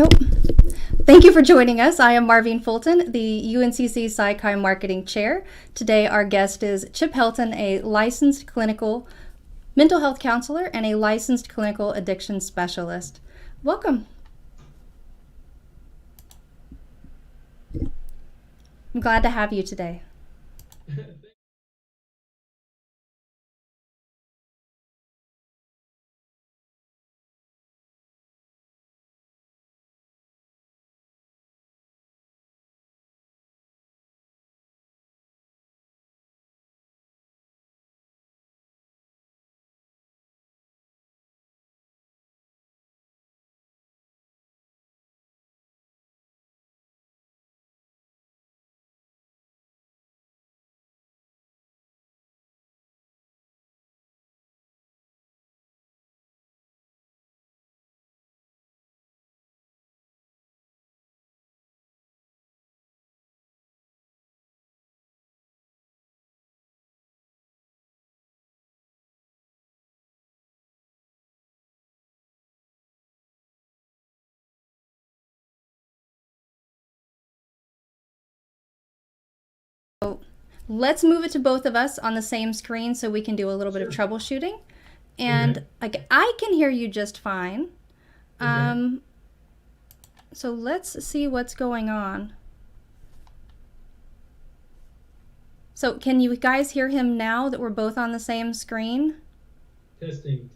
Nope. Thank you for joining us. I am Marvine Fulton, the UNCC Psychi Marketing Chair. Today our guest is Chip Helton, a licensed clinical mental health counselor and a licensed clinical addiction specialist. Welcome. I'm glad to have you today. So let's move it to both of us on the same screen so we can do a little bit of troubleshooting. And I can hear you just fine. So let's see what's going on. So can you guys hear him now that we're both on the same screen? Testing.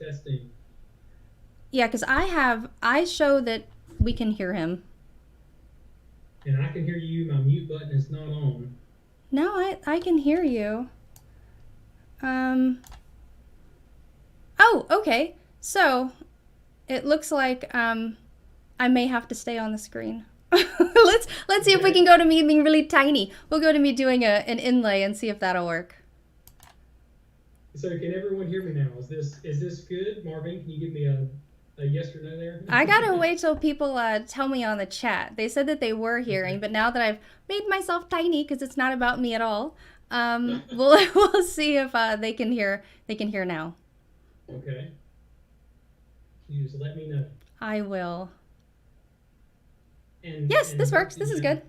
Yeah, because I show that we can hear him. And I can hear you. My mute button is not on. No, I can hear you. Oh, okay. So it looks like I may have to stay on the screen. let's see if we can go to me being really tiny. We'll go to me doing an inlay and see if that'll work. So can everyone hear me now? Is this good? Marvin, can you give me a yes or no there? I gotta wait till people tell me on the chat. They said that they were hearing, but now that I've made myself tiny because it's not about me at all, we'll see if they can hear. They can hear now. Okay. You just let me know. I will. And Yes, this and works. This is good.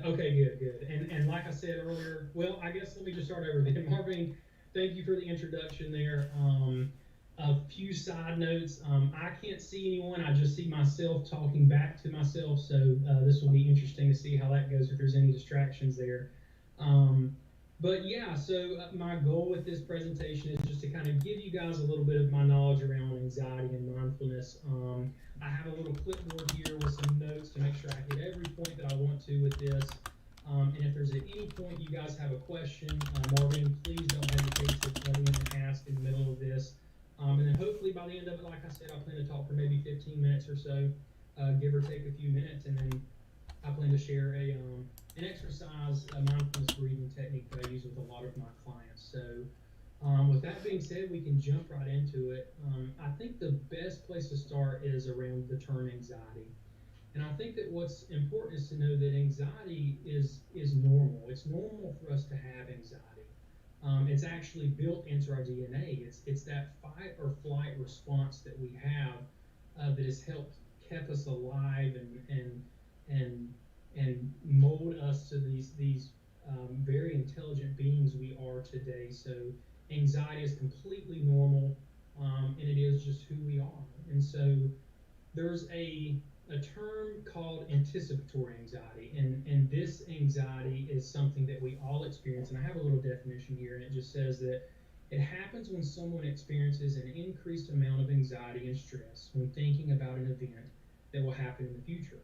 okay, good. And like I said earlier, well, I guess let me just start over then. Marvin, thank you for the introduction there. A few side notes. I can't see anyone. I just see myself talking back to myself. So this will be interesting to see how that goes if there's any distractions there. Um, but yeah, so my goal with this presentation is just to kind of give you guys a little bit of my knowledge around anxiety and mindfulness. I have a little clipboard here with some notes to make sure I hit every point that I want to with this. And if there's at any point you guys have a question, Marvin, please don't hesitate to plug in and ask in the middle of this. And then hopefully by the end of it, like I said, I plan to talk for maybe 15 minutes or so, give or take a few minutes, and then I plan to share an exercise, a mindfulness breathing technique that I use with a lot of my clients. So with that being said, we can jump right into it. I think the best place to start is around the term anxiety. And I think that what's important is to know that anxiety is normal. It's normal for us to have anxiety. It's actually built into our DNA. It's that fight or flight response that we have that has helped kept us alive and and mold us to these very intelligent beings we are today. So anxiety is completely normal, and it is just who we are. And so there's a term called anticipatory anxiety, and this anxiety is something that we all experience. And I have a little definition here, and it just says that it happens when someone experiences an increased amount of anxiety and stress when thinking about an event that will happen in the future.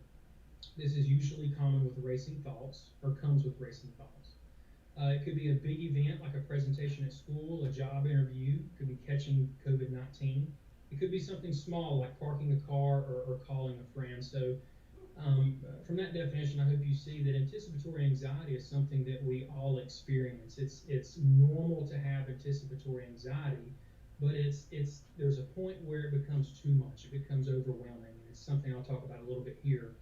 This is usually common with racing thoughts, or comes with racing thoughts. It could be a big event like a presentation at school, a job interview, it could be catching COVID-19. It could be something small like parking a car or calling a friend. So, from that definition, I hope you see that anticipatory anxiety is something that we all experience. It's normal to have anticipatory anxiety, but it's there's a point where it becomes too much. It becomes overwhelming. It's something I'll talk about a little bit here.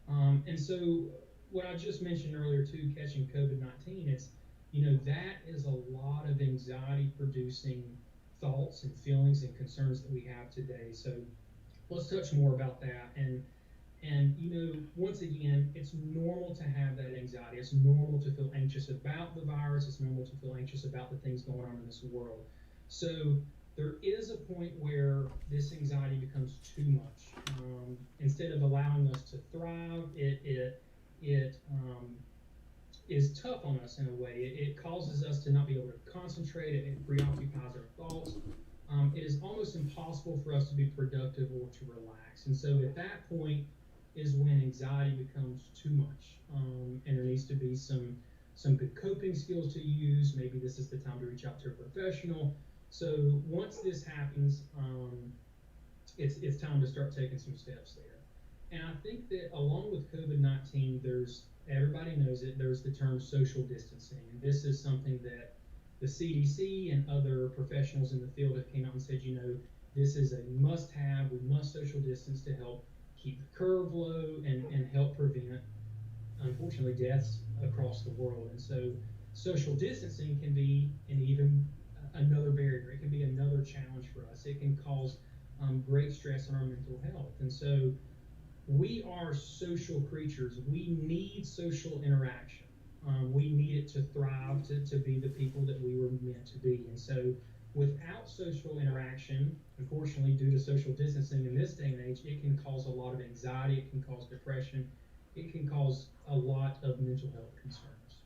And so, what I just mentioned earlier too, catching COVID-19, it's that is a lot of anxiety producing thoughts and feelings and concerns that we have today. So let's touch more about that. And, once again, it's normal to have that anxiety. It's normal to feel anxious about the virus. It's normal to feel anxious about the things going on in this world. So there is a point where this anxiety becomes too much. Instead of allowing us to thrive, it is tough on us in a way. It causes us to not be able to concentrate. It preoccupies our thoughts. It is almost impossible for us to be productive or to relax. And so at that point is when anxiety becomes too much, and there needs to be some good coping skills to use. Maybe this is the time to reach out to a professional. So once this happens, it's time to start taking some steps there. And I think that along with COVID-19, everybody knows it, there's the term social distancing. And this is something that the CDC and other professionals in the field have came out and said, this is a must-have. We must social distance to help keep the curve low and help prevent, unfortunately, deaths across the world. And so social distancing can be another barrier. It can be another challenge for us. It can cause great stress on our mental health. And so we are social creatures. We need social interaction. We need it to thrive, to be the people that we were meant to be. And so without social interaction, unfortunately, due to social distancing in this day and age, it can cause a lot of anxiety. It can cause depression. It can cause a lot of mental health concerns.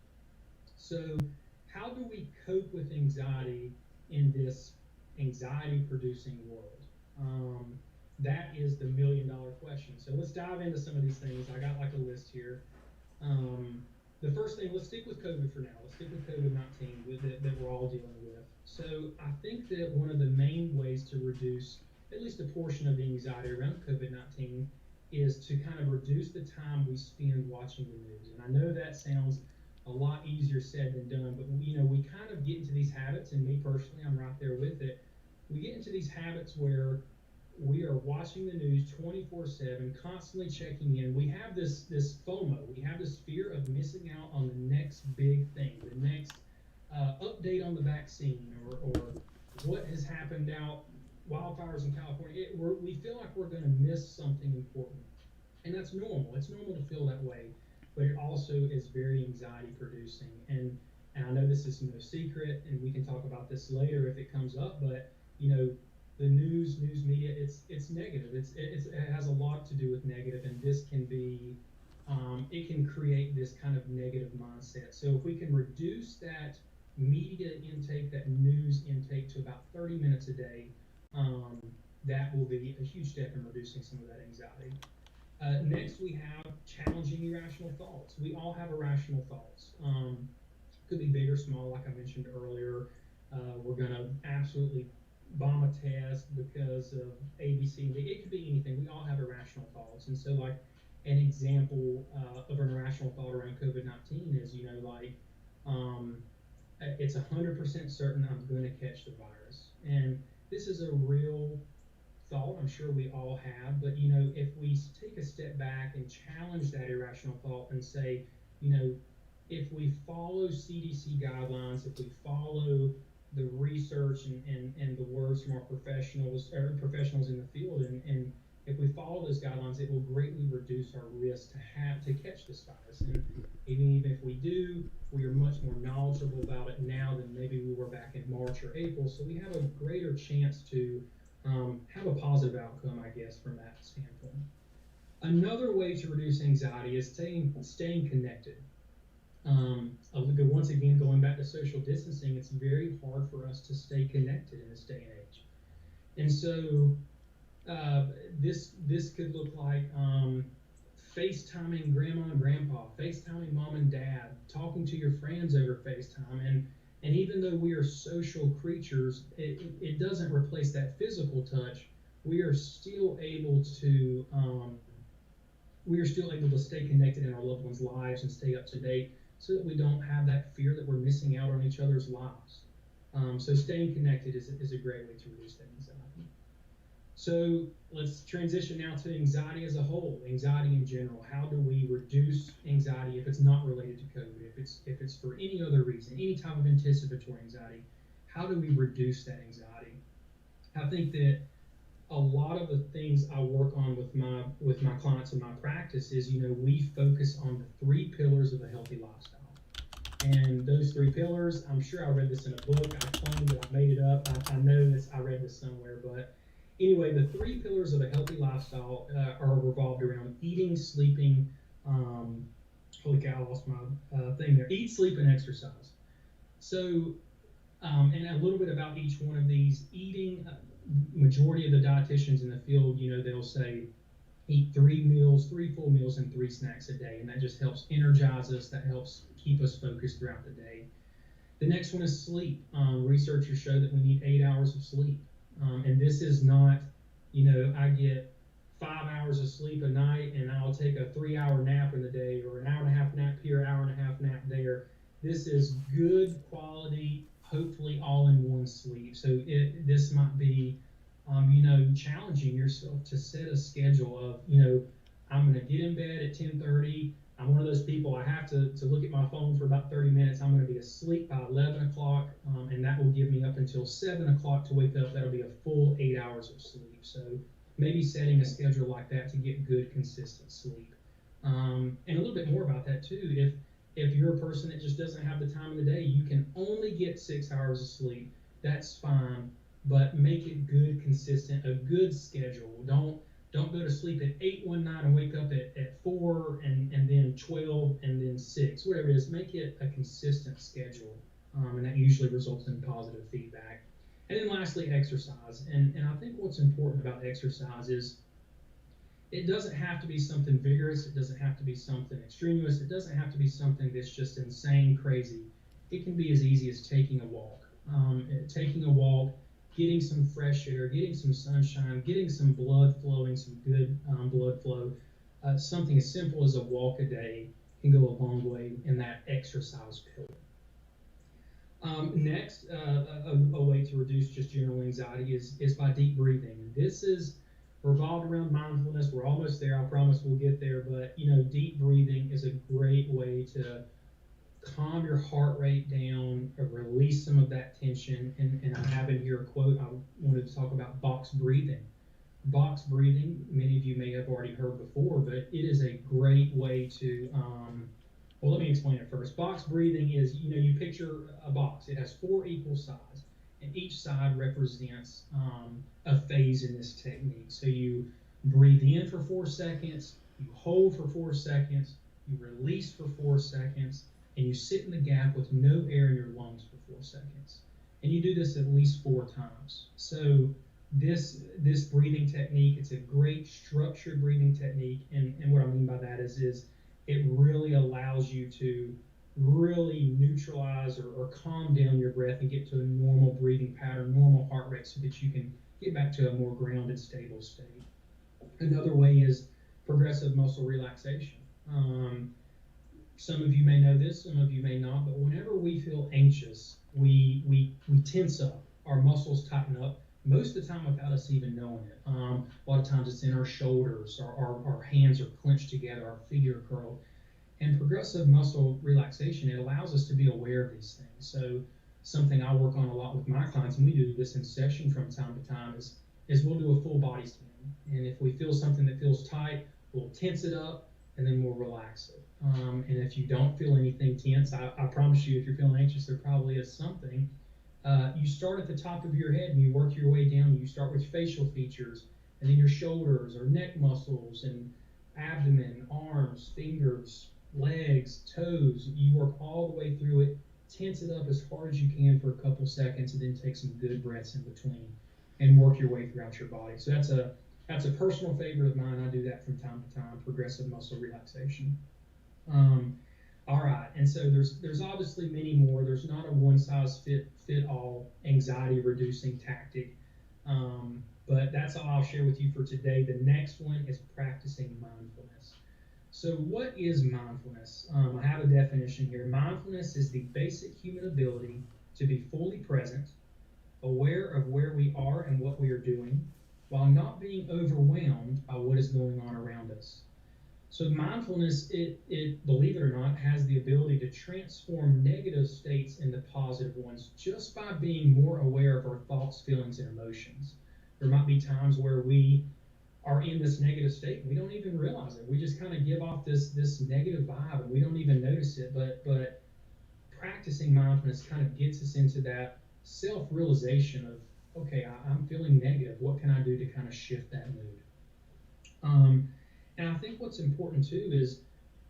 So how do we cope with anxiety in this anxiety-producing world? That is the million-dollar question. So let's dive into some of these things. I got like a list here. The first thing, let's stick with COVID for now. Let's stick with COVID-19 that we're all dealing with. So I think that one of the main ways to reduce at least a portion of the anxiety around COVID-19 is to kind of reduce the time we spend watching the news. And I know that sounds a lot easier said than done, but we kind of get into these habits, and me personally, I'm right there with it. We get into these habits where we are watching the news 24/7, constantly checking in. We have this FOMO. We have this fear of missing out on the next big thing, the next update on the vaccine, or what has happened out, wildfires in California. We feel like we're going to miss something important. And that's normal. It's normal to feel that way, but it also is very anxiety producing. And I know this is no secret, and we can talk about this later if it comes up, but the news media, it's negative. It has a lot to do with negative, and this can be, it can create this kind of negative mindset. So if we can reduce that media intake, that news intake, to about 30 minutes a day, that will be a huge step in reducing some of that anxiety. Next, we have challenging irrational thoughts. We all have irrational thoughts. Could be big or small, like I mentioned earlier. We're going to absolutely bomb a test because of A, B, C, and D. It could be anything. We all have irrational thoughts. And so, like, an example of an irrational thought around COVID-19 is, it's 100% certain I'm going to catch the virus. And this is a real thought I'm sure we all have, but if we take a step back and challenge that irrational thought and say, if we follow CDC guidelines, if we follow the research and the words from our professionals in the field, and if we follow those guidelines, it will greatly reduce our risk to catch this virus. And even if we do, we are much more knowledgeable about it now than maybe we were back in March or April. So we have a greater chance to have a positive outcome, I guess, from that standpoint. Another way to reduce anxiety is staying connected. Once again, going back to social distancing, it's very hard for us to stay connected in this day and age. And so this could look like FaceTiming grandma and grandpa, FaceTiming mom and dad, talking to your friends over FaceTime. And even though we are social creatures, it doesn't replace that physical touch. We are still able to stay connected in our loved ones' lives and stay up to date, so that we don't have that fear that we're missing out on each other's lives. So staying connected is a great way to reduce that anxiety. So let's transition now to anxiety as a whole, anxiety in general. How do we reduce anxiety if it's not related to COVID, if it's for any other reason, any type of anticipatory anxiety? How do we reduce that anxiety? I think that a lot of the things I work on with my clients in my practice is, we focus on the three pillars of a healthy lifestyle. And those three pillars, I'm sure I read this in a book. I claim that I made it up. I know this. I read this somewhere. But anyway, the three pillars of a healthy lifestyle are revolved around eating, sleeping. Holy cow, I lost my thing there. Eat, sleep, and exercise. So, and a little bit about each one of these. Eating, majority of the dietitians in the field, they'll say eat 3 meals, 3 full meals, and 3 snacks a day. And that just helps energize us. That helps keep us focused throughout the day. The next one is sleep. Researchers show that we need 8 hours of sleep. And this is not, I get 5 hours of sleep a night and I'll take a 3 hour nap in the day, or an hour and a half nap here, hour and a half nap there. This is good quality, hopefully all in one sleep. So this might be, challenging yourself to set a schedule of, I'm going to get in bed at 10:30. I'm one of those people, I have to look at my phone for about 30 minutes. I'm going to be asleep by 11 o'clock, and that will give me up until 7 o'clock to wake up. That'll be a full 8 hours of sleep. So maybe setting a schedule like that to get good, consistent sleep. And a little bit more about that too. If you're a person that just doesn't have the time in the day, you can only get 6 hours of sleep. That's fine, but make it good, consistent, a good schedule. Don't go to sleep at 8 one night and wake up at 4 and then 12 and then 6, whatever it is. Make it a consistent schedule, and that usually results in positive feedback. And then lastly, exercise. And I think what's important about exercise is it doesn't have to be something vigorous. It doesn't have to be something extraneous. It doesn't have to be something that's just insane crazy. It can be as easy as taking a walk. Getting some fresh air, getting some sunshine, getting some blood flowing, some good blood flow. Something as simple as a walk a day can go a long way in that exercise pillar. Next, a way to reduce just general anxiety is by deep breathing. This is revolved around mindfulness. We're almost there. I promise we'll get there. But, deep breathing is a great way to calm your heart rate down, release some of that tension. And I have in here a quote. I wanted to talk about box breathing. Box breathing, many of you may have already heard before, but it is a great way to, well, let me explain it first. Box breathing is, you picture a box. It has 4 equal sides, and each side represents a phase in this technique. So you breathe in for 4 seconds, you hold for 4 seconds, you release for 4 seconds, and you sit in the gap with no air in your lungs for 4 seconds. And you do this at least 4 times. So this breathing technique, it's a great structured breathing technique. And what I mean by that is it really allows you to really neutralize or calm down your breath and get to a normal breathing pattern, normal heart rate, so that you can get back to a more grounded, stable state. Another way is progressive muscle relaxation. Some of you may know this, some of you may not, but whenever we feel anxious, we tense up, our muscles tighten up, most of the time without us even knowing it. A lot of times it's in our shoulders, our hands are clenched together, our feet are curled. And progressive muscle relaxation, it allows us to be aware of these things. So something I work on a lot with my clients, and we do this in session from time to time, is we'll do a full body scan. And if we feel something that feels tight, we'll tense it up and then we'll relax it. And if you don't feel anything tense, I promise you, if you're feeling anxious, there probably is something. You start at the top of your head and you work your way down. You start with facial features, and then your shoulders or neck muscles and abdomen, arms, fingers, legs, toes. You work all the way through it, tense it up as hard as you can for a couple seconds, and then take some good breaths in between and work your way throughout your body. So that's a personal favorite of mine. I do that from time to time, progressive muscle relaxation. All right, and so there's obviously many more. There's not a one size fit all anxiety reducing tactic, but that's all I'll share with you for today. The next one is practicing mindfulness. So what is mindfulness? I have a definition here. Mindfulness is the basic human ability to be fully present, aware of where we are and what we are doing, while not being overwhelmed by what is going on around us. So mindfulness, it believe it or not, has the ability to transform negative states into positive ones just by being more aware of our thoughts, feelings, and emotions. There might be times where we are in this negative state and we don't even realize it. We just kind of give off this negative vibe and we don't even notice it. But practicing mindfulness kind of gets us into that self-realization of, okay, I'm feeling negative. What can I do to kind of shift that mood? And I think what's important too is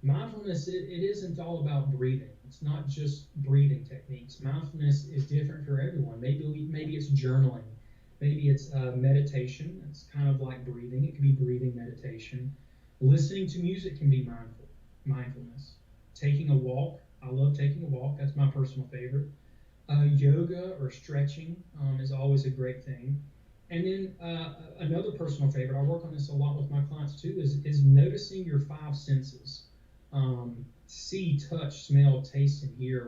mindfulness, it isn't all about breathing. It's not just breathing techniques. Mindfulness is different for everyone. Maybe it's journaling. Maybe it's meditation. It's kind of like breathing. It can be breathing meditation. Listening to music can be mindfulness. Taking a walk. I love taking a walk. That's my personal favorite. Yoga or stretching is always a great thing. And then another personal favorite, I work on this a lot with my clients too, is noticing your five senses. See, touch, smell, taste, and hear.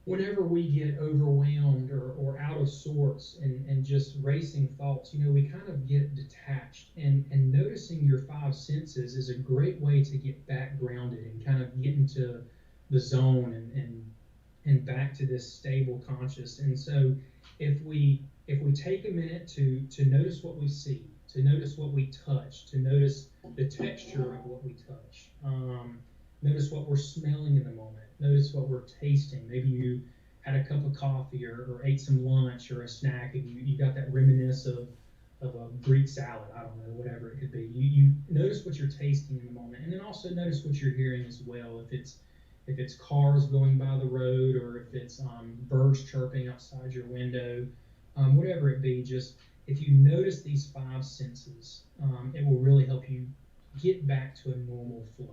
Whenever we get overwhelmed or out of sorts and just racing thoughts, we kind of get detached. And noticing your five senses is a great way to get back grounded and kind of get into the zone and back to this stable conscious. And so if we take a minute to notice what we see, to notice what we touch, to notice the texture of what we touch, notice what we're smelling in the moment, notice what we're tasting. Maybe you had a cup of coffee or ate some lunch or a snack and you got that reminisce of a Greek salad, I don't know, whatever it could be. You notice what you're tasting in the moment, and then also notice what you're hearing as well. If it's cars going by the road, or if it's birds chirping outside your window, whatever it be, just if you notice these five senses, it will really help you get back to a normal flow.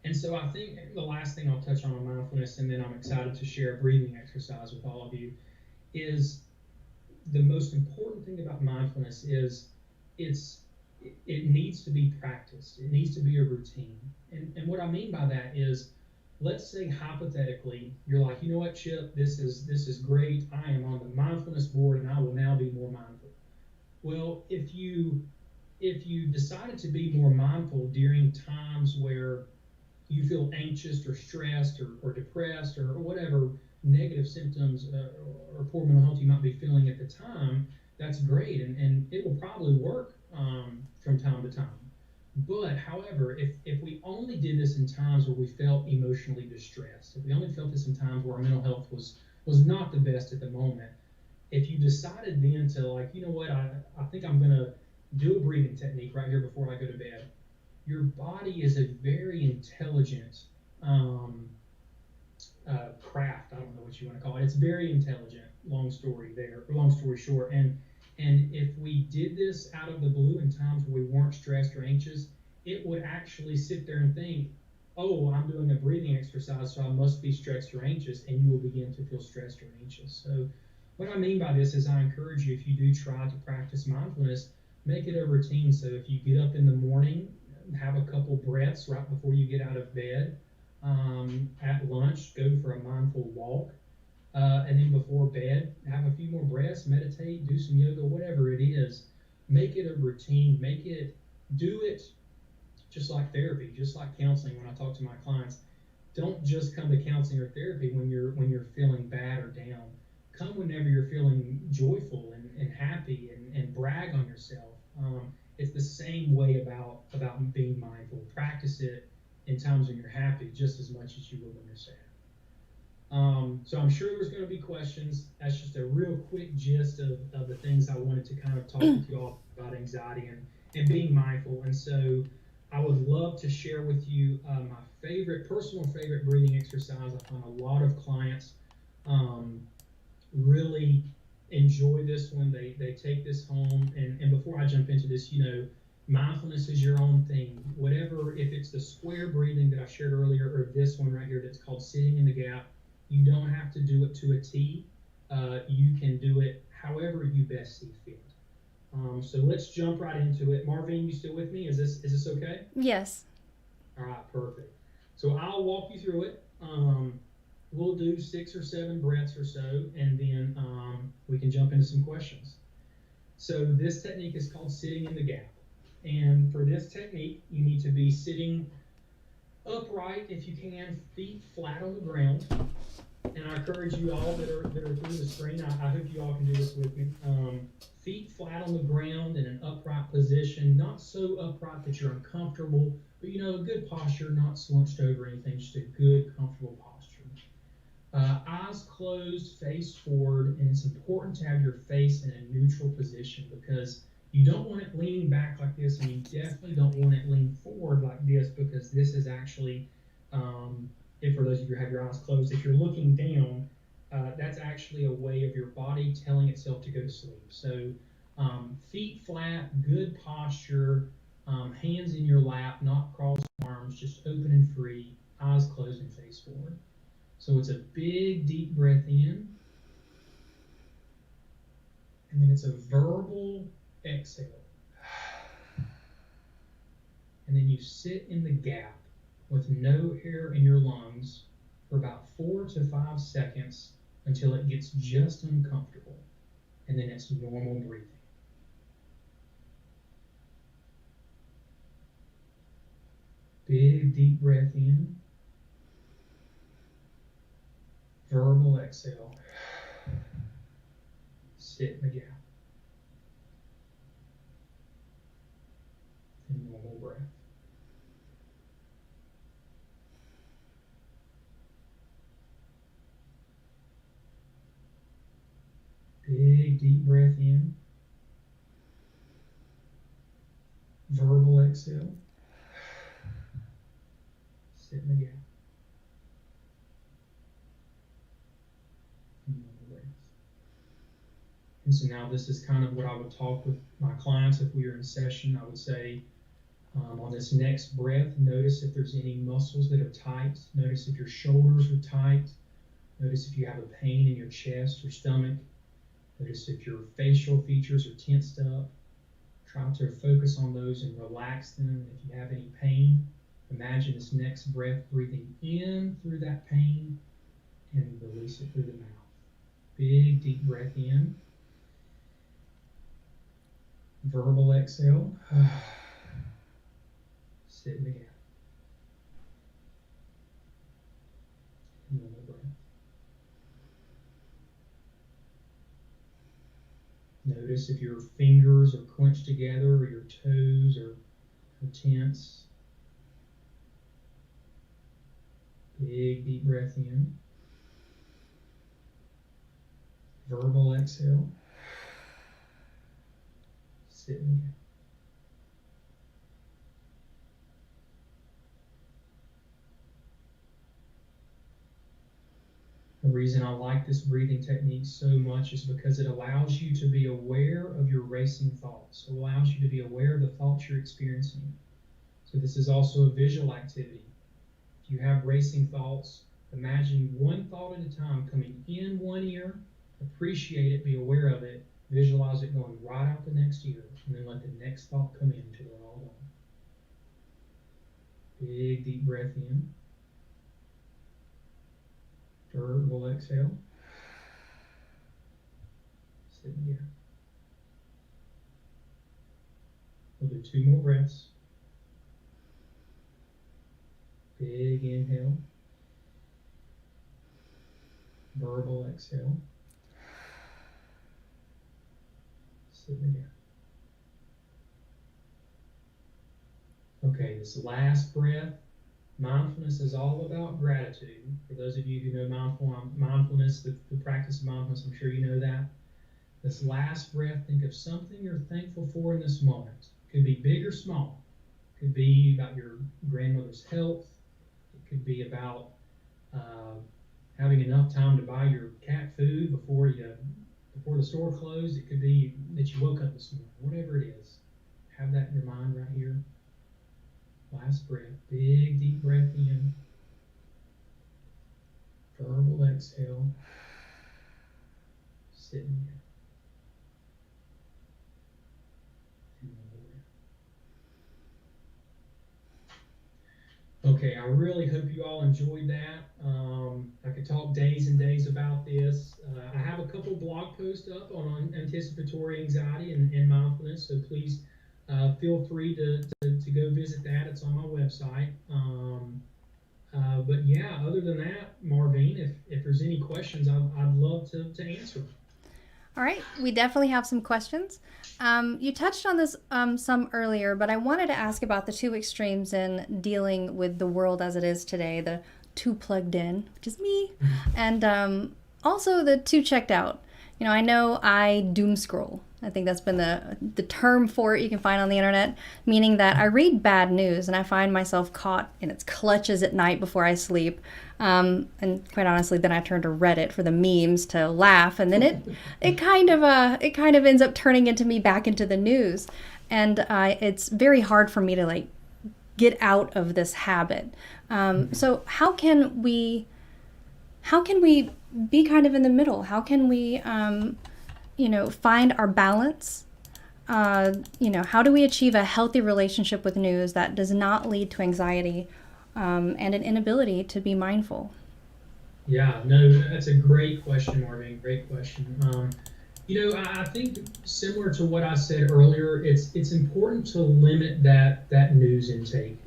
And so I think the last thing I'll touch on mindfulness, and then I'm excited to share a breathing exercise with all of you, is the most important thing about mindfulness is it needs to be practiced. It needs to be a routine. And what I mean by that is, let's say hypothetically, you're like, you know what, Chip, this is great. I am on the mindfulness board and I will now be more mindful. Well, if you decided to be more mindful during times where you feel anxious or stressed or depressed or whatever negative symptoms or poor mental health you might be feeling at the time, that's great. And it will probably work from time to time. But however, if we only did this in times where we felt emotionally distressed, if we only felt this in times where our mental health was not the best at the moment, if you decided then to, like, you know what, I think I'm going to do a breathing technique right here before I go to bed, your body is a very intelligent craft. I don't know what you want to call it. It's very intelligent. Long story short. And if we did this out of the blue in times where we weren't stressed or anxious, it would actually sit there and think, oh, I'm doing a breathing exercise, so I must be stressed or anxious, and you will begin to feel stressed or anxious. So what I mean by this is, I encourage you, if you do try to practice mindfulness, make it a routine. So if you get up in the morning, have a couple breaths right before you get out of bed. At lunch, go for a mindful walk. And then before bed, have a few more breaths, meditate, do some yoga, whatever it is. Make it a routine. Do it just like therapy, just like counseling. When I talk to my clients, don't just come to counseling or therapy when you're feeling bad or down. Come whenever you're feeling joyful and happy and brag on yourself. It's the same way about being mindful. Practice it in times when you're happy just as much as you will when you're sad. So I'm sure there's going to be questions. That's just a real quick gist of the things I wanted to kind of talk with you all about anxiety and being mindful. And so I would love to share with you my personal favorite breathing exercise. I find a lot of clients really enjoy this one. They take this home. And before I jump into this, mindfulness is your own thing. Whatever, if it's the square breathing that I shared earlier, or this one right here that's called sitting in the gap, you don't have to do it to a T. You can do it however you best see fit. So let's jump right into it. Marvin, you still with me? Is this okay? Yes. All right, perfect. So I'll walk you through it. We'll do 6 or 7 breaths or so, and then we can jump into some questions. So this technique is called sitting in the gap. And for this technique, you need to be sitting upright if you can, feet flat on the ground. And I encourage you all that are through the screen. I hope you all can do this with me. Feet flat on the ground in an upright position, not so upright that you're uncomfortable, but a good posture, not slunched over anything, just a good, comfortable posture. Eyes closed, face forward, and it's important to have your face in a neutral position because you don't want it leaning back like this, and you definitely don't want it lean forward like this because this is actually, if for those of you who have your eyes closed, if you're looking down, that's actually a way of your body telling itself to go to sleep. So feet flat, good posture, hands in your lap, not crossed arms, just open and free, eyes closed and face forward. So it's a big, deep breath in, and then it's a verbal exhale. And then you sit in the gap with no air in your lungs for about 4 to 5 seconds until it gets just uncomfortable, and then it's normal breathing. Big, deep breath in, verbal exhale. Sit in the gap. And normal breath. Big, deep breath in. Verbal exhale. Sit in the gap. And normal breath. And so now this is kind of what I would talk with my clients if we were in session. I would say on this next breath, notice if there's any muscles that are tight. Notice if your shoulders are tight. Notice if you have a pain in your chest or stomach. Notice if your facial features are tensed up. Try to focus on those and relax them. If you have any pain, imagine this next breath breathing in through that pain and release it through the mouth. Big, deep breath in. Verbal exhale. Sit in the gap. Normal breath. Notice if your fingers are clenched together or your toes are tense. Big, deep breath in. Verbal exhale. Sit in the gap. The reason I like this breathing technique so much is because it allows you to be aware of your racing thoughts. It allows you to be aware of the thoughts you're experiencing. So this is also a visual activity. If you have racing thoughts, imagine one thought at a time coming in one ear, appreciate it, be aware of it, visualize it going right out the next ear, and then let the next thought come in until they're all gone. Big, deep breath in. Verbal exhale. Sit in the gap. We'll do 2 more breaths. Big inhale. Verbal exhale. Sit in the gap. Okay, this last breath, mindfulness is all about gratitude. For those of you who know mindfulness, the practice of mindfulness, I'm sure you know that. This last breath, think of something you're thankful for in this moment. It could be big or small. It could be about your grandmother's health. It could be about having enough time to buy your cat food before the store closed. It could be that you woke up this morning. Whatever it is, have that in your mind right here. Last breath, big deep breath in. Verbal exhale. Sit in the gap. Okay, I really hope you all enjoyed that. I could talk days and days about this. I have a couple blog posts up on anticipatory anxiety and mindfulness, so please feel free to go visit that. It's on my website. But yeah, other than that, Marvin, if there's any questions, I'd love to answer. All right, we definitely have some questions. You touched on this some earlier, but I wanted to ask about the two extremes in dealing with the world as it is today, the too plugged in, which is me, and also the too checked out. I know I doom scroll. I think that's been the term for it you can find on the internet, meaning that I read bad news and I find myself caught in its clutches at night before I sleep. And quite honestly, then I turn to Reddit for the memes to laugh, and then it kind of ends up turning into me back into the news, and it's very hard for me to like get out of this habit. So how can we be kind of in the middle? How can we, find our balance? How do we achieve a healthy relationship with news that does not lead to anxiety and an inability to be mindful? Yeah, no, that's a great question, Marvin. Great question. I think similar to what I said earlier, it's important to limit that news intake.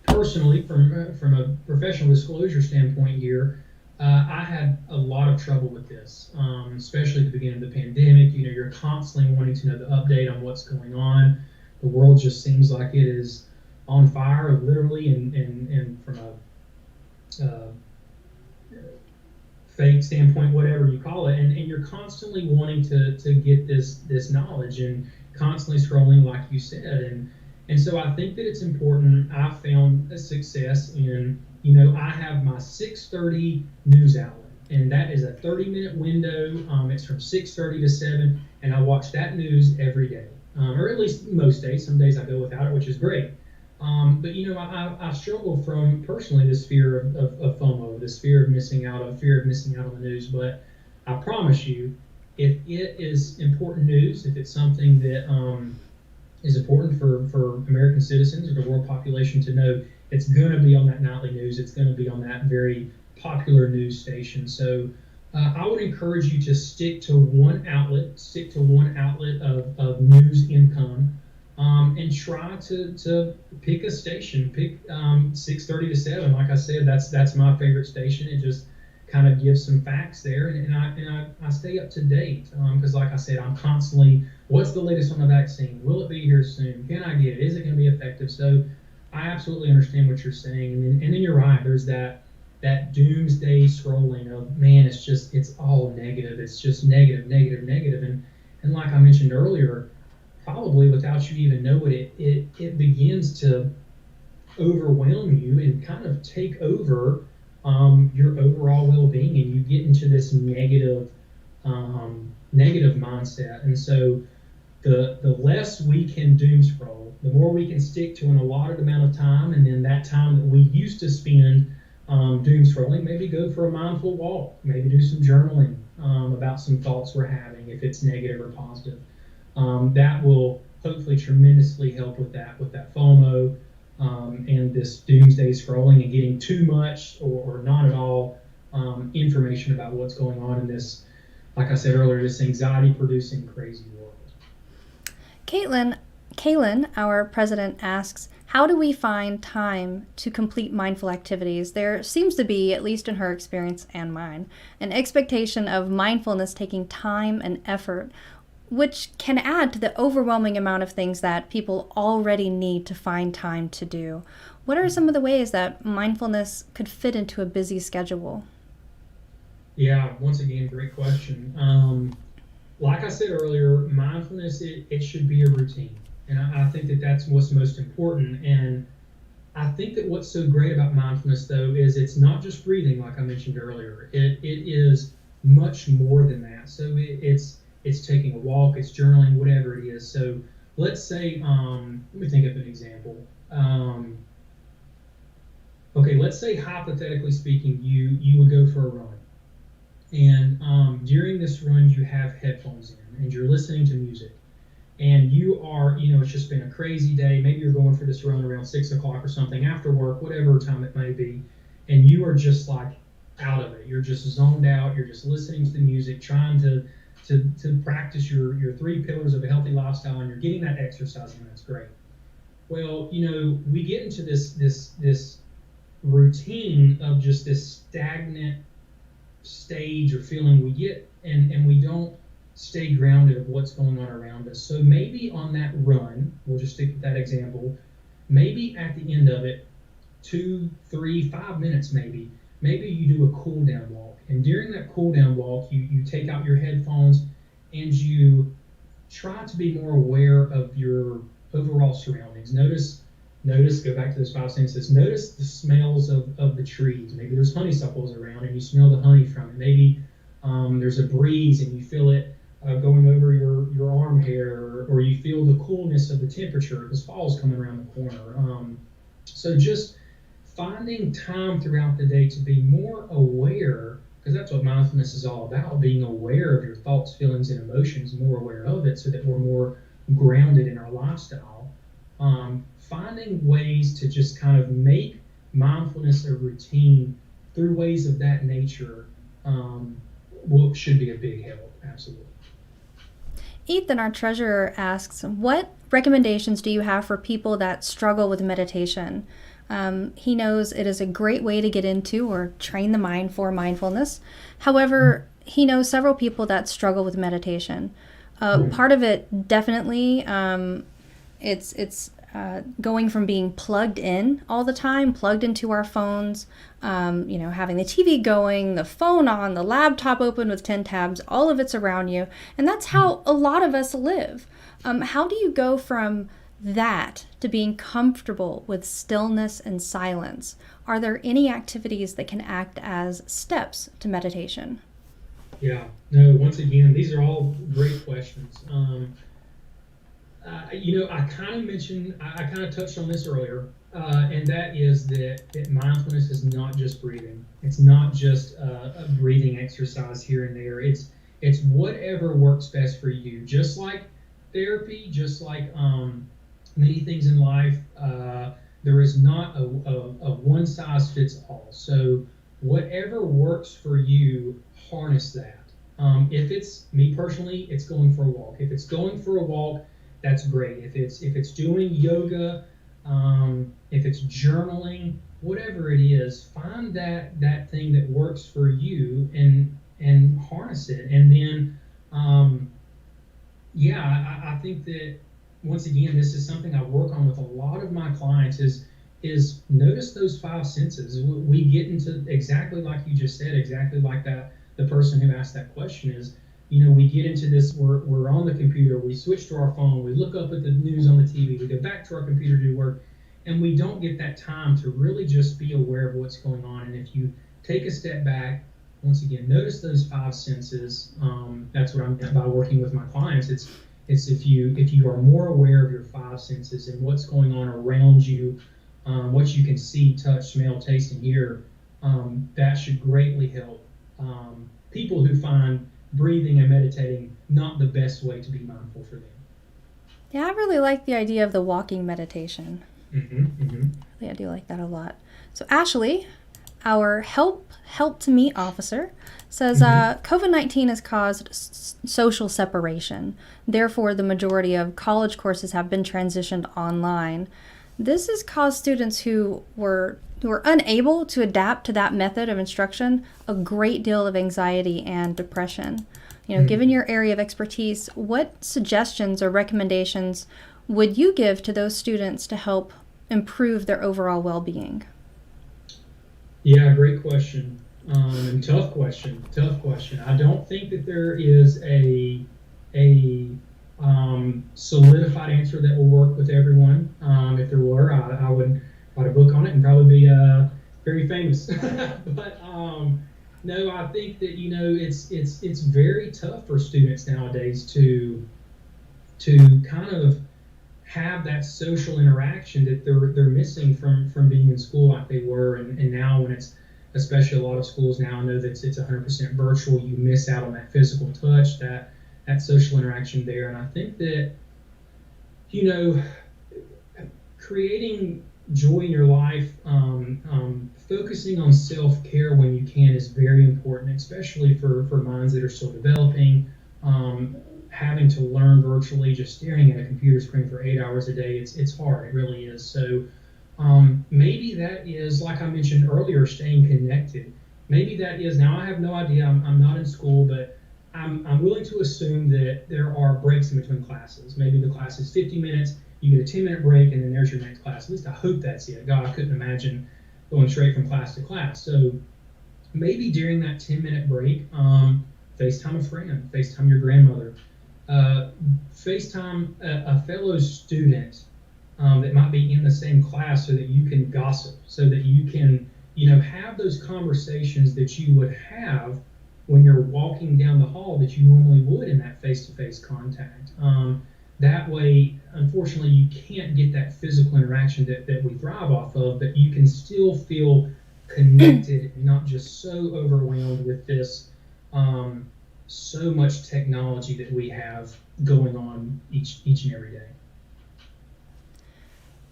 Personally, from a professional disclosure standpoint here, I had a lot of trouble with this, especially at the beginning of the pandemic. You're constantly wanting to know the update on what's going on. The world just seems like it is on fire, literally, and from a fake standpoint, whatever you call it, and you're constantly wanting to get this knowledge and constantly scrolling, like you said, and so I think that it's important. I found a success in, I have my 6:30 news outlet, and that is a 30-minute window. It's from 6:30 to 7, and I watch that news every day, or at least most days. Some days I go without it, which is great. But I struggle from personally this fear of FOMO, this fear of missing out, fear of missing out on the news. But I promise you, if it is important news, if it's something that is important for American citizens or the world population to know, it's going to be on that nightly news. It's going to be on that very popular news station. So I would encourage you to stick to one outlet, of news income. And try to pick a station, pick 6:30 to 7. Like I said, that's my favorite station. It just kind of gives some facts there, and I stay up to date because, like I said, I'm constantly, what's the latest on the vaccine? Will it be here soon? Can I get it? Is it going to be effective? So I absolutely understand what you're saying, and then you're right. There's that doomsday scrolling of, man, it's all negative. It's just negative, negative, negative, and like I mentioned earlier, probably without you even know it begins to overwhelm you and kind of take over your overall well-being, and you get into this negative mindset. And so the less we can doom scroll, the more we can stick to an allotted amount of time, and then that time that we used to spend doom scrolling, maybe go for a mindful walk, maybe do some journaling about some thoughts we're having, if it's negative or positive. That will hopefully tremendously help with that FOMO and this doomsday scrolling and getting too much or not at all information about what's going on in this, like I said earlier, this anxiety-producing crazy world. Kaylin, our president, asks, how do we find time to complete mindful activities? There seems to be, at least in her experience and mine, an expectation of mindfulness taking time and effort, which can add to the overwhelming amount of things that people already need to find time to do. What are some of the ways that mindfulness could fit into a busy schedule? Yeah, once again, great question. Like I said earlier, mindfulness, it should be a routine. And I think that that's what's most important. And I think that what's so great about mindfulness, though, is it's not just breathing, like I mentioned earlier. It is much more than that. So it's taking a walk, it's journaling, whatever it is. So let's say, let me think of an example. Okay, let's say hypothetically speaking, you would go for a run. And during this run, you have headphones in and you're listening to music. And you are, it's just been a crazy day. Maybe you're going for this run around 6 o'clock or something after work, whatever time it may be. And you are just like out of it. You're just zoned out. You're just listening to the music, trying to practice your 3 pillars of a healthy lifestyle, and you're getting that exercise, and that's great. Well, we get into this routine of just this stagnant stage or feeling we get, and we don't stay grounded of what's going on around us. So maybe on that run, we'll just stick with that example, maybe at the end of it, 2, 3, 5 minutes maybe you do a cool down walk. And during that cool down walk, you take out your headphones and you try to be more aware of your overall surroundings. Notice, go back to those 5 senses. Notice the smells of the trees. Maybe there's honeysuckles around and you smell the honey from it. Maybe there's a breeze and you feel it going over your arm hair, or you feel the coolness of the temperature because fall's coming around the corner. So just finding time throughout the day to be more aware, because that's what mindfulness is all about, being aware of your thoughts, feelings, and emotions, more aware of it so that we're more grounded in our lifestyle. Finding ways to just kind of make mindfulness a routine through ways of that nature should be a big help, absolutely. Ethan, our treasurer, asks, what recommendations do you have for people that struggle with meditation? He knows it is a great way to get into or train the mind for mindfulness. However, he knows several people that struggle with meditation. Part of it definitely, it's going from being plugged in all the time, plugged into our phones, having the TV going, the phone on, the laptop open with 10 tabs, all of it's around you. And that's how a lot of us live. How do you go from that to being comfortable with stillness and silence? Are there any activities that can act as steps to meditation? Yeah, no, once again, these are all great questions. I kind of touched on this earlier, and that is that mindfulness is not just breathing. It's not just a breathing exercise here and there. It's whatever works best for you. Just like therapy, just like many things in life, there is not a one size fits all. So whatever works for you, harness that. If it's me personally, it's going for a walk. If it's going for a walk, that's great. If it's doing yoga, if it's journaling, whatever it is, find that thing that works for you and harness it. And then, I think that once again, this is something I work on with a lot of my clients is notice those 5 senses. We get into exactly like you just said, exactly like that. The person who asked that question is, we get into this, we're on the computer, we switch to our phone, we look up at the news on the TV, we go back to our computer to do work, and we don't get that time to really just be aware of what's going on. And if you take a step back, once again, notice those 5 senses. That's what I'm by working with my clients. It's if you are more aware of your 5 senses and what's going on around you, what you can see, touch, smell, taste, and hear, that should greatly help people who find breathing and meditating not the best way to be mindful for them. Yeah, I really like the idea of the walking meditation. I do like that a lot. So Ashley, our help to meet officer, says COVID-19 has caused social separation. Therefore, the majority of college courses have been transitioned online. This has caused students who were unable to adapt to that method of instruction a great deal of anxiety and depression. Given your area of expertise, what suggestions or recommendations would you give to those students to help improve their overall well-being? Yeah, great question. And tough question. I don't think that there is a solidified answer that will work with everyone. If there were, I would write a book on it and probably be very famous. But no, I think that it's very tough for students nowadays to kind of have that social interaction that they're missing from being in school like they were, and now when it's, especially a lot of schools now, I know that it's 100% virtual, you miss out on that physical touch, that social interaction there. And I think that creating joy in your life, focusing on self-care when you can is very important, especially for minds that are still developing. Having to learn virtually, just staring at a computer screen for 8 hours a day, it's hard. It really is. So Maybe that is, like I mentioned earlier, staying connected. Maybe that is, now I have no idea, I'm not in school, but I'm willing to assume that there are breaks in between classes. Maybe the class is 50 minutes, you get a 10-minute break, and then there's your next class. At least I hope that's it. God, I couldn't imagine going straight from class to class. So maybe during that 10-minute break, FaceTime a friend, FaceTime your grandmother, uh, FaceTime a fellow student that might be in the same class so that you can gossip, so that you can, have those conversations that you would have when you're walking down the hall that you normally would in that face-to-face contact. That way, unfortunately, you can't get that physical interaction that we thrive off of, but you can still feel connected and not just so overwhelmed with this so much technology that we have going on each and every day.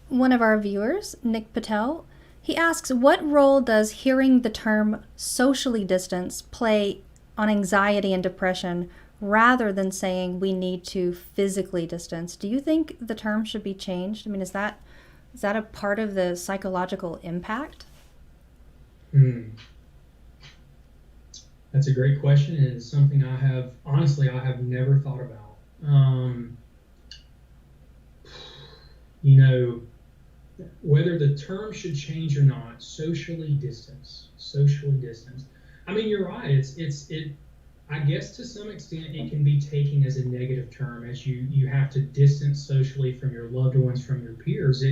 One of our viewers, Nick Patel, he asks, what role does hearing the term socially distanced play on anxiety and depression rather than saying we need to physically distance? Do you think the term should be changed? I mean, is that a part of the psychological impact? That's a great question, and it's something I have never thought about. You know, whether the term should change or not, socially distance, socially distance. I mean, you're right. It. I guess to some extent it can be taken as a negative term, as you have to distance socially from your loved ones, from your peers.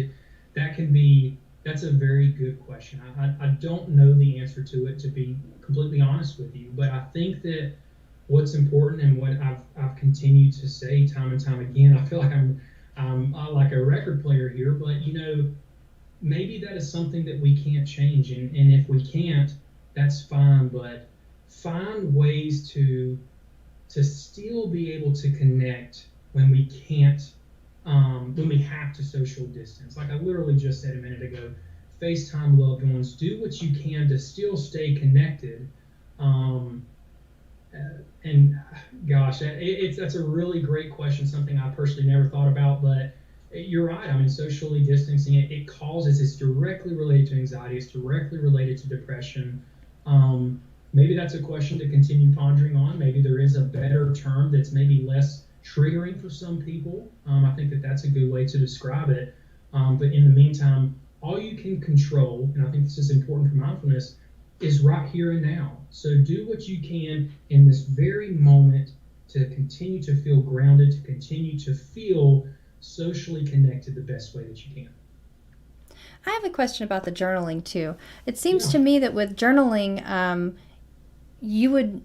That can be. That's a very good question. I don't know the answer to it, to be completely honest with you, but I think that what's important, and what I've continued to say time and time again, I feel like I'm like a record player here, but maybe that is something that we can't change, and if we can't, that's fine, but find ways to still be able to connect when we can't, when we have to social distance. Like I literally just said a minute ago, FaceTime loved ones, do what you can to still stay connected. And gosh, that's a really great question, something I personally never thought about, but you're right. I mean, socially distancing, it's directly related to anxiety, it's directly related to depression. Maybe that's a question to continue pondering on. Maybe there is a better term that's maybe less triggering for some people. I think that's a good way to describe it. But in the meantime, all you can control, and I think this is important for mindfulness, is right here and now. So do what you can in this very moment to continue to feel grounded, to continue to feel socially connected the best way that you can. I have a question about the journaling too. It seems to me that with journaling, you would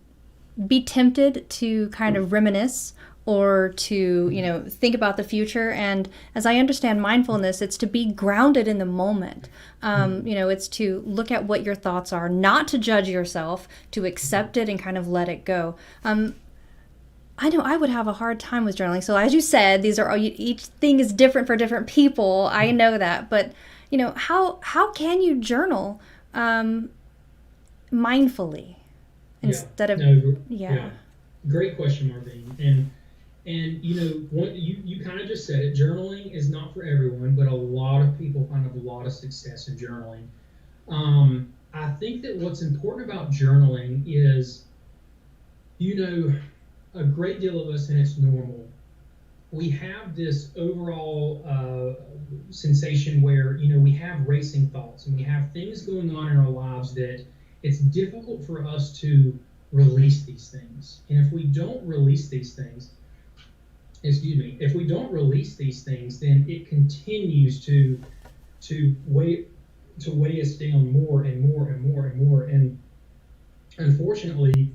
be tempted to kind of reminisce or to think about the future. And as I understand mindfulness, it's to be grounded in the moment. It's to look at what your thoughts are, not to judge yourself, to accept it and kind of let it go. I know I would have a hard time with journaling. So as you said, each thing is different for different people. I know that, but how can you journal mindfully instead of Great question, Marvin. And you kind of just said it. Journaling is not for everyone, but a lot of people find a lot of success in journaling. I think that what's important about journaling is, a great deal of us, and it's normal, we have this overall sensation where we have racing thoughts and we have things going on in our lives that it's difficult for us to release these things. And if we don't release these things, then it continues to weigh us down more and more and more and more. And unfortunately,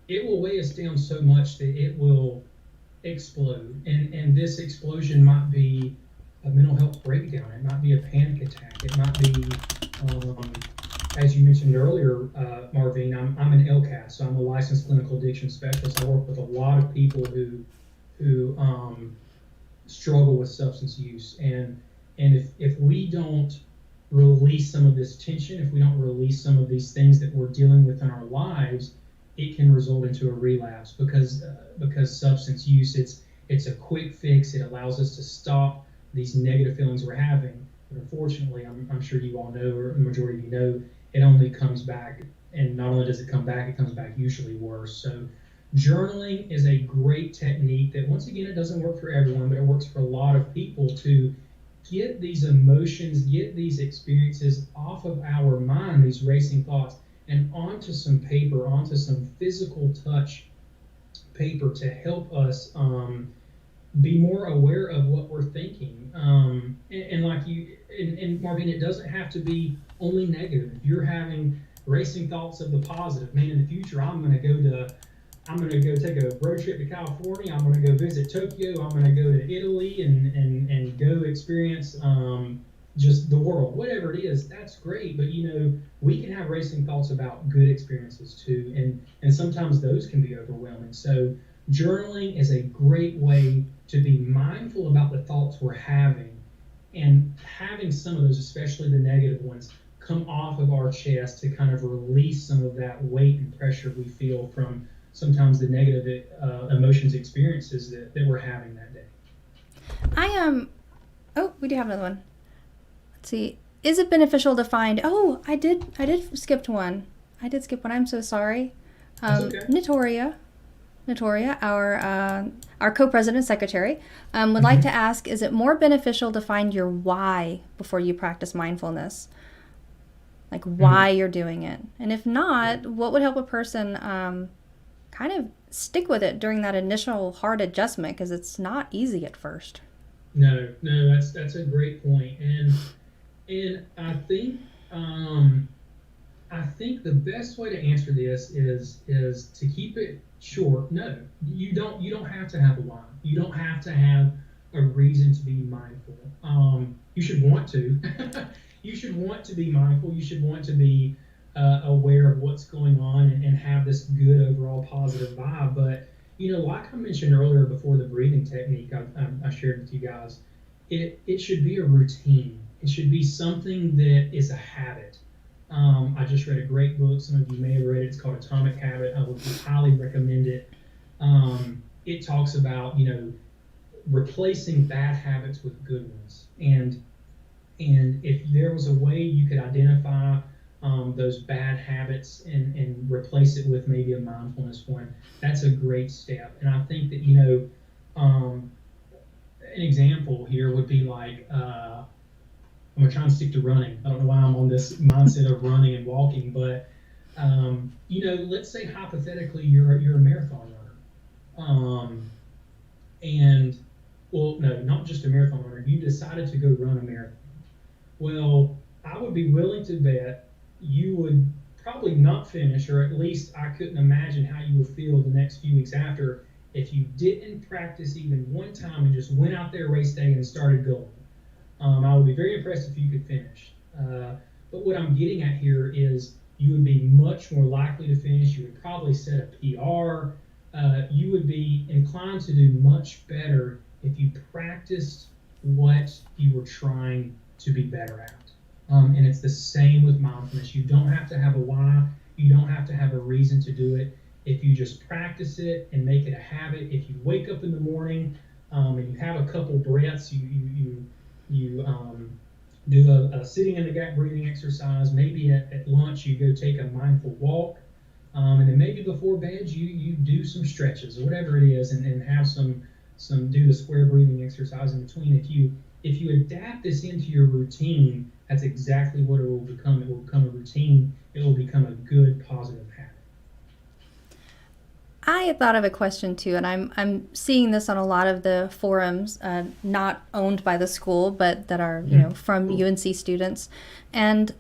it will weigh us down so much that it will explode. And this explosion might be a mental health breakdown. It might be a panic attack. It might be, as you mentioned earlier, Marvin, I'm an LCAS, so I'm a licensed clinical addiction specialist. I work with a lot of people who struggle with substance use. And if we don't release some of this tension, if we don't release some of these things that we're dealing with in our lives, it can result into a relapse, because substance use, it's a quick fix. It allows us to stop these negative feelings we're having. But unfortunately, I'm sure you all know, or the majority of you know, it only comes back, and not only does it come back, it comes back usually worse. So journaling is a great technique that, once again, it doesn't work for everyone, but it works for a lot of people to get these emotions, get these experiences off of our mind, these racing thoughts, and onto some paper, onto some physical touch paper to help us be more aware of what we're thinking. And like you and Marvin, it doesn't have to be only negative. If you're having racing thoughts of the positive, man, in the future I'm going to go take a road trip to California. I'm going to go visit Tokyo. I'm going to go to Italy and go experience just the world, whatever it is. That's great. But, we can have racing thoughts about good experiences too. And sometimes those can be overwhelming. So journaling is a great way to be mindful about the thoughts we're having, and having some of those, especially the negative ones, come off of our chest to kind of release some of that weight and pressure we feel from sometimes the negative emotions, experiences that we're having that day. I am. Oh, we do have another one. Let's see. Is it beneficial to find? Oh, I did skip one. I did skip one. I'm so sorry. That's okay. Notoria, our co-president secretary, would like to ask: is it more beneficial to find your why before you practice mindfulness? Like why you're doing it, and if not, what would help a person kind of stick with it during that initial hard adjustment, because it's not easy at first. No, that's a great point, and I think the best way to answer this is to keep it short. No, you don't have to have a why. You don't have to have a reason to be mindful. You should want to. You should want to be mindful. You should want to be aware of what's going on and have this good overall positive vibe. But like I mentioned earlier before, the breathing technique I shared with you guys, it should be a routine. It should be something that is a habit. I just read a great book. Some of you may have read it. It's called Atomic Habit. I would highly recommend it. It talks about replacing bad habits with good ones, and if there was a way you could identify those bad habits and replace it with maybe a mindfulness one, that's a great step. And I think that an example here would be like, I'm going to try and stick to running. I don't know why I'm on this mindset of running and walking, but let's say hypothetically you're a marathon runner, and well, no, not just a marathon runner. You decided to go run a marathon. Well, I would be willing to bet you would probably not finish, or at least I couldn't imagine how you would feel the next few weeks after if you didn't practice even one time and just went out there race day and started going. I would be very impressed if you could finish. But what I'm getting at here is you would be much more likely to finish. You would probably set a PR. You would be inclined to do much better if you practiced what you were trying to be better at. And it's the same with mindfulness. You don't have to have a why. You don't have to have a reason to do it. If you just practice it and make it a habit, if you wake up in the morning and you have a couple breaths, you do a sitting in the gap breathing exercise. Maybe at lunch you go take a mindful walk, and then maybe before bed you do some stretches or whatever it is, and have some do the square breathing exercise in between. If you adapt this into your routine, that's exactly what it will become. It will become a routine. It will become a good, positive habit. I had thought of a question too, and I'm seeing this on a lot of the forums, not owned by the school, but that are from UNC students. And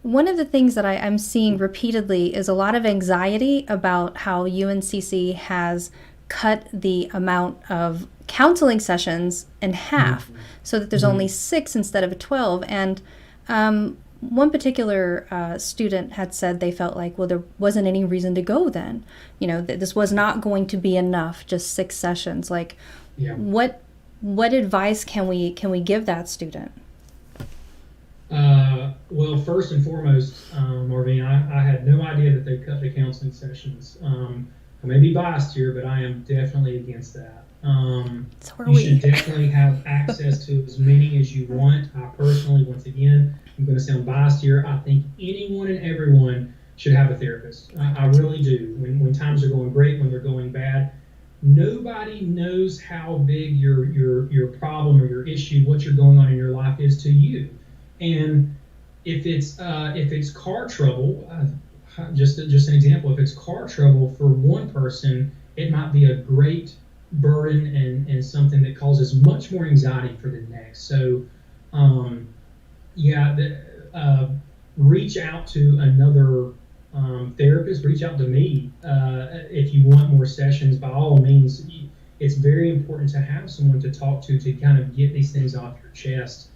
one of the things that I'm seeing repeatedly is a lot of anxiety about how UNCC has cut the amount of counseling sessions in half, so that there's only 6 instead of 12. And one particular student had said they felt like, well, there wasn't any reason to go then. That this was not going to be enough, just 6 sessions. Like, what advice can we give that student? Well, first and foremost, Marvin, I had no idea that they cut the counseling sessions. I may be biased here, but I am definitely against that. So are You should we. definitely have access to as many as you want. I personally, once again, I'm going to sound biased here. I think anyone and everyone should have a therapist. I really do. When times are going great, when they're going bad, nobody knows how big your problem or your issue, what you're going on in your life is to you. And if it's car trouble, just an example, if it's car trouble for one person, it might be a great burden and something that causes much more anxiety for the next. So, um, yeah, reach out to another therapist. Reach out to me if you want more sessions. By all means, it's very important to have someone to talk to kind of get these things off your chest.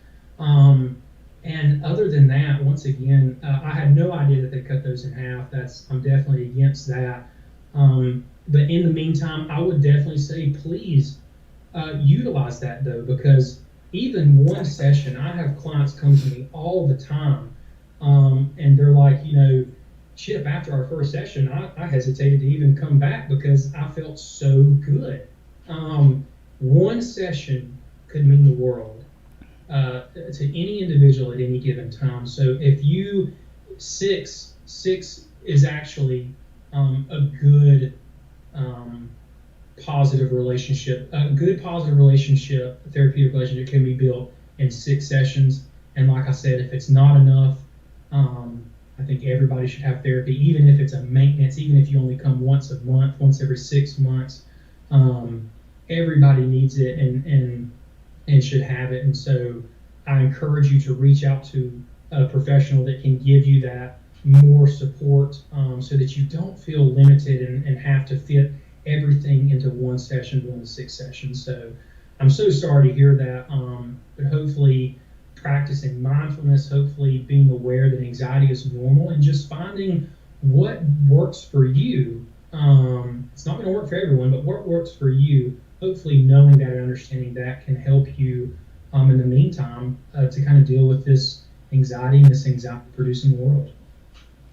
And other than that, once again, I had no idea that they cut those in half. I'm definitely against that. But in the meantime, I would definitely say please utilize that though, because even one session, I have clients come to me all the time, and they're like, Chip, after our first session, I hesitated to even come back because I felt so good. One session could mean the world to any individual at any given time. So if you six is actually a good positive relationship. A good positive relationship, a therapeutic relationship, can be built in 6 sessions. And like I said, if it's not enough, I think everybody should have therapy, even if it's a maintenance, even if you only come once a month, once every 6 months. Everybody needs it and should have it. And so I encourage you to reach out to a professional that can give you that more support, so that you don't feel limited and have to fit everything into one session, one to 6 sessions. So I'm so sorry to hear that, but hopefully practicing mindfulness, hopefully being aware that anxiety is normal and just finding what works for you. It's not going to work for everyone, but what works for you, hopefully knowing that and understanding that can help you in the meantime to kind of deal with this anxiety and this anxiety producing world.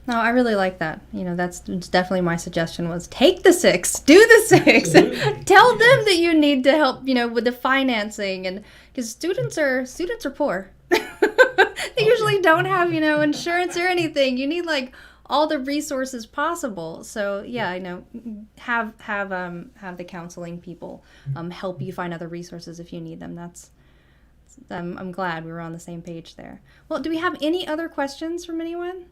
No, I really like that. That's definitely my suggestion was take the 6, do the 6. Tell them that you need to help, with the financing, and because students are poor. They usually don't have, insurance or anything. You need like all the resources possible. So yeah, I know, have the counseling people help you find other resources if you need them. I'm glad we were on the same page there. Well, do we have any other questions from anyone?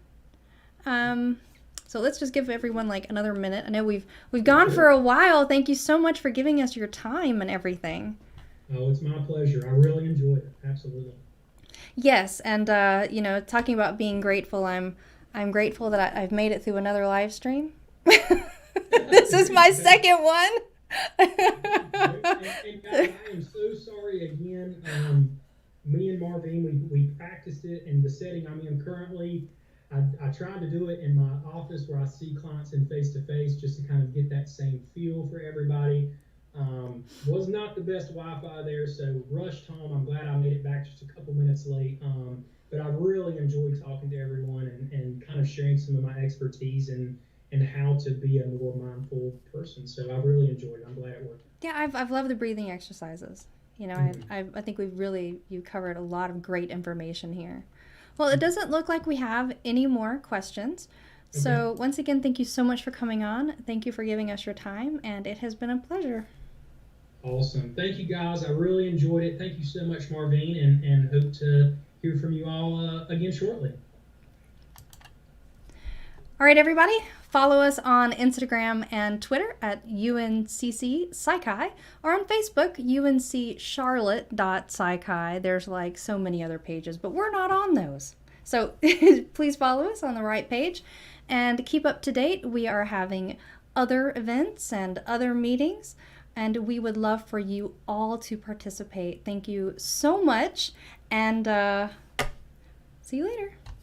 So let's just give everyone like another minute. I know we've gone for a while. Thank you so much for giving us your time and everything. Oh, it's my pleasure. I really enjoyed it. Absolutely. Yes, and talking about being grateful, I'm grateful that I've made it through another live stream. This is my second one. And I am so sorry again. Me and Marvin, we practiced it in the setting I'm in currently. I tried to do it in my office where I see clients in face-to-face just to kind of get that same feel for everybody. Was not the best Wi-Fi there, so rushed home. I'm glad I made it back just a couple minutes late. But I really enjoyed talking to everyone and kind of sharing some of my expertise and how to be a more mindful person. So I really enjoyed it. I'm glad it worked. Yeah, I've loved the breathing exercises. I think you covered a lot of great information here. Well, it doesn't look like we have any more questions. So once again, thank you so much for coming on. Thank you for giving us your time, and it has been a pleasure. Awesome. Thank you, guys. I really enjoyed it. Thank you so much, Marvin, and hope to hear from you all again shortly. All right, everybody. Follow us on Instagram and Twitter at UNCC Psychi, or on Facebook, UNCCharlotte.Psychi. There's like so many other pages, but we're not on those. So please follow us on the right page and keep up to date. We are having other events and other meetings, and we would love for you all to participate. Thank you so much, and see you later.